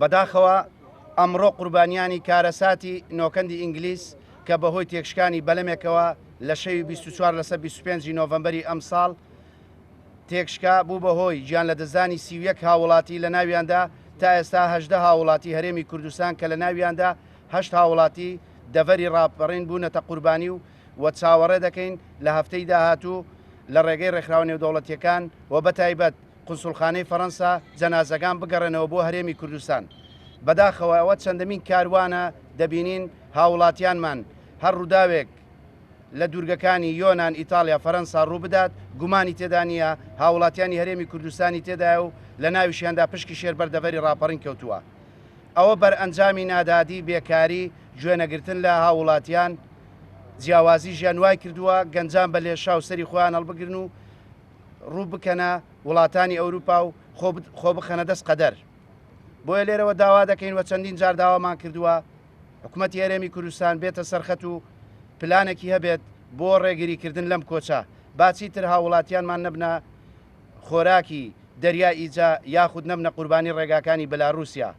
بەداخەوە ئەمڕۆ قوربانیانی کارەساتی نۆکەندی ئینگلیس کە بەهۆی تێکشکانی بەلەمێکەوە لە شەوی 24 لەسەر 25 نۆڤەمبەری ئەم ساڵ تێکشکا بوو بەهۆی گیان لە دەزانی 31 هاوڵاتی لە ناویاندا تا ئێستا 18 هاوڵاتی هەرێمی کوردستان کە لە ناویاندا 8 هاوڵاتی دەڤەری ڕاپەڕین بوونەتە قوربانی و چاوەڕێ دەکەین لە هەفتەی داهاتوو لە ڕێگەی ڕێکخراوە نێودەوڵەتیەکان و بەتایبەت قونسوڵخانەی فەڕەنسا جەنازەکان بگەڕێنەوە بۆ هەرێمی کوردستان. بەداخەوە ئەوە چەندەمین کاروانە دەبینین هاوڵاتیانمان هەر ڕووداوێک لە دوورگەکانی یۆناان ئیتالیا فەرەنسا ڕوو بدات گومانی تێدا نیە هاوڵاتیانی هەرێمی کوردستانی تێدای و لە ناویشیاندا پشکی شێربەر دەڤەری ڕاپەڕین کەوتووە. ئەوە بەرئەنجامی نادادی بێکاری گوێنەگرتن لە هاوڵاتیان جیاوازی ژیانوای کردووە گەنجان بە لێشا و سەری خۆیان هەڵبگرن و ڕوو بکەنە وڵاتانی ئەوروپا و خۆ بخەنە دەست قەدەر. بۆیە لێرەوە داوا دەکەین وە چەندین جار داوامان کردووە حکوومەتی هەرێمی کوردستان بێتە سەرخەت و پلانێکی هەبێت بۆ ڕێگریکردن لەم کۆچە باچی تر هاوڵاتیانمان نەبنە خۆراکی دەریای ئیجا یاخود نەبنە قوربانی ڕێگاکانی بەلاروسیا.